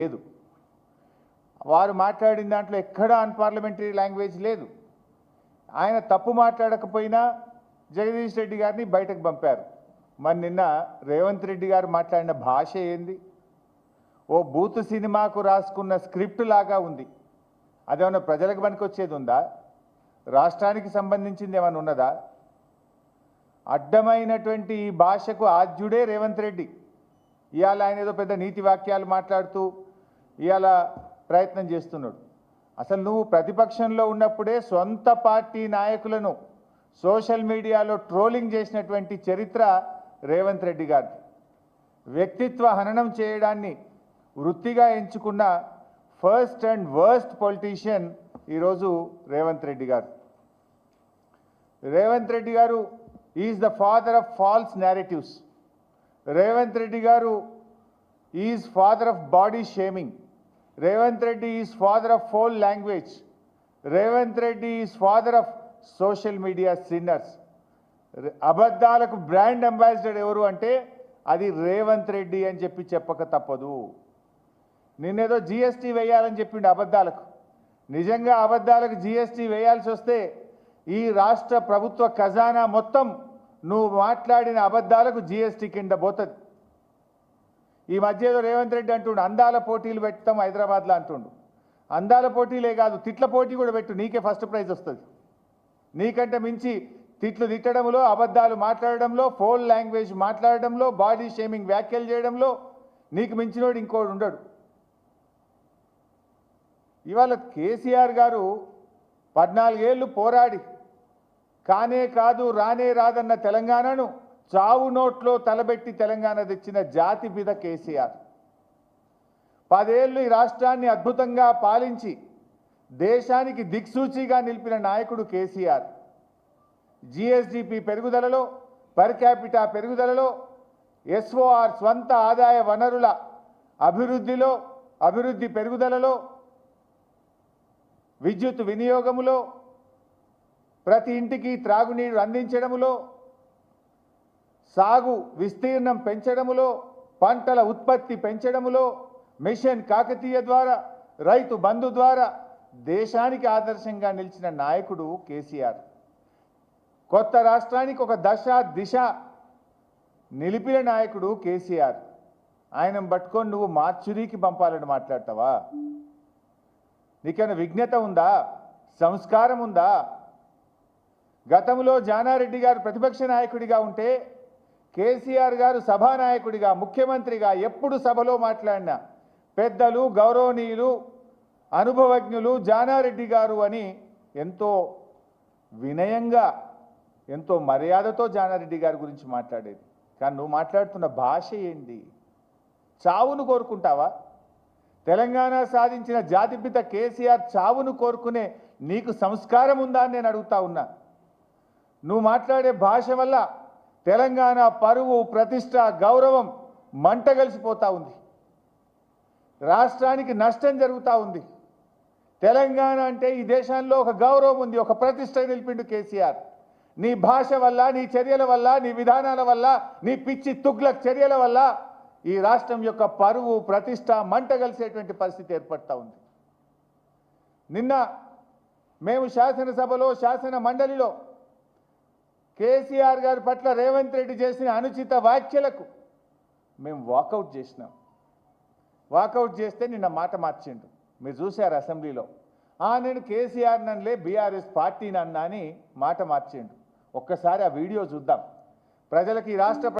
లేదు. వారు మాట్లాడిన దాంట్లో ఎక్కడా అన్పార్లమెంటరీ లాంగ్వేజ్ లేదు. ఆయన తప్పు మాట్లాడకపోయినా జగదీష్ రెడ్డి గారిని బయటకు పంపారు. మరి నిన్న రేవంత్ రెడ్డి గారు మాట్లాడిన భాష ఏంది? ఓ బూత్ సినిమాకు రాసుకున్న స్క్రిప్ట్ లాగా ఉంది. అదేమన్నా ప్రజలకు పనికొచ్చేది ఉందా? రాష్ట్రానికి సంబంధించింది ఏమైనా ఉన్నదా? అడ్డమైనటువంటి ఈ భాషకు ఆద్యుడే రేవంత్ రెడ్డి. ఇవాళ ఆయన ఏదో పెద్ద నీతి వాక్యాలు మాట్లాడుతూ ఇవాళ ప్రయత్నం చేస్తున్నాడు. అసలు నువ్వు ప్రతిపక్షంలో ఉన్నప్పుడే సొంత పార్టీ నాయకులను సోషల్ మీడియాలో ట్రోలింగ్ చేసినటువంటి చరిత్ర రేవంత్ రెడ్డి గారిది. వ్యక్తిత్వ హననం చేయడాన్ని వృత్తిగా ఎంచుకున్న ఫస్ట్ అండ్ వర్స్ట్ పొలిటీషియన్ ఈరోజు రేవంత్ రెడ్డి గారు. Revanth Reddy garu is the father of false narratives. Revanth Reddy garu is father of body shaming. Revanth Reddy is father of foul language. Revanth Reddy is father of social media sinners. అబద్ధాలకు బ్రాండ్ అంబాసిడర్ ఎవరు అంటే అది రేవంత్ రెడ్డి అని చెప్పక తప్పదు. నిన్నేదో జిఎస్టీ వేయాలని చెప్పిండు అబద్ధాలకు. నిజంగా అబద్ధాలకు జిఎస్టీ వేయాల్సి వస్తే ఈ రాష్ట్ర ప్రభుత్వ ఖజానా మొత్తం నువ్వు మాట్లాడిన అబద్ధాలకు జిఎస్టీ కింద పోతుంది. ఈ మధ్య ఏదో రేవంత్ రెడ్డి అంటుండు అందాల పోటీలు పెడతాం హైదరాబాద్లో అంటుండు. అందాల పోటీలే కాదు, తిట్ల పోటీ కూడా పెట్టు, నీకే ఫస్ట్ ప్రైజ్ వస్తుంది. నీకంటే మించి తిట్లు తిట్టడంలో, అబద్ధాలు మాట్లాడడంలో, ఫౌల్ లాంగ్వేజ్ మాట్లాడడంలో, బాడీ షేమింగ్ వ్యాఖ్యలు చేయడంలో నీకు మించినోడు ఇంకోడు ఉండడు. ఇవాళ కేసీఆర్ గారు 14 ఏళ్ళు పోరాడి కానే కాదు రానే రాదన్న తెలంగాణను చావు నోట్లో తలబెట్టి తెలంగాణ తెచ్చిన జాతి పిత కేసీఆర్. 10 ఏళ్ళు ఈ రాష్ట్రాన్ని అద్భుతంగా పాలించి దేశానికి దిక్సూచిగా నిలిపిన నాయకుడు కేసీఆర్. జిఎస్డిపి పెరుగుదలలో, పర్ క్యాపిటా పెరుగుదలలో, ఎస్ఓఆర్ స్వంత ఆదాయ వనరుల అభివృద్ధి పెరుగుదలలో, విద్యుత్ వినియోగములో, ప్రతి ఇంటికి త్రాగునీరు అందించడములో, సాగు విస్తీర్ణం పెంచడములో, పంటల ఉత్పత్తి పెంచడములో, మిషన్ కాకతీయ ద్వారా, రైతు బంధు ద్వారా దేశానికి ఆదర్శంగా నిలిచిన నాయకుడు కేసీఆర్. కొత్త రాష్ట్రానికి ఒక దశ దిశ నిలిపిన నాయకుడు కేసీఆర్. ఆయన పట్టుకొని నువ్వు మార్చురీకి పంపాలని మాట్లాడతావా? నీకైనా విజ్ఞత ఉందా? సంస్కారం ఉందా? గతంలో జానారెడ్డి గారు ప్రతిపక్ష నాయకుడిగా ఉంటే కేసీఆర్ గారు సభానాయకుడిగా, ముఖ్యమంత్రిగా ఎప్పుడు సభలో మాట్లాడినా పెద్దలు, గౌరవనీయులు, అనుభవజ్ఞులు జానారెడ్డి గారు అని ఎంతో వినయంగా, ఎంతో మర్యాదతో జానారెడ్డి గారి గురించి మాట్లాడేది. కానీ నువ్వు మాట్లాడుతున్న భాష ఏంటి? చావును కోరుకుంటావా? తెలంగాణ సాధించిన జాతిపిత కేసీఆర్ చావును కోరుకునే నీకు సంస్కారం ఉందా అని నేను అడుగుతా ఉన్నా. నువ్వు మాట్లాడే భాష వల్ల తెలంగాణ పరువు, ప్రతిష్ట, గౌరవం మంటగలిసిపోతూ ఉంది. రాష్ట్రానికి నష్టం జరుగుతూ ఉంది. తెలంగాణ అంటే ఈ దేశంలో ఒక గౌరవం ఉంది, ఒక ప్రతిష్ట నిలిపిండు కేసీఆర్. నీ భాష వల్ల, నీ చర్యల వల్ల, నీ విధానాల వల్ల, నీ పిచ్చి తుగ్లక్ చర్యల వల్ల ఈ రాష్ట్రం యొక్క పరువు, ప్రతిష్ట మంటగలిసేటువంటి పరిస్థితి ఏర్పడతా ఉంది. నిన్న మేము శాసనసభలో, శాసన మండలిలో కేసీఆర్ గారి పట్ల రేవంత్ రెడ్డి చేసిన అనుచిత వ్యాఖ్యలకు మేము వాకౌట్ చేసినాం. వాకౌట్ చేస్తే నిన్న మాట మార్చిండు. మీరు చూశారు అసెంబ్లీలో. నేను కేసీఆర్ నన్నులే బీఆర్ఎస్ పార్టీని అన్నా అని మాట మార్చిండు. ఒక్కసారి ఆ వీడియో చూద్దాం. ప్రజలకు ఈ రాష్ట్ర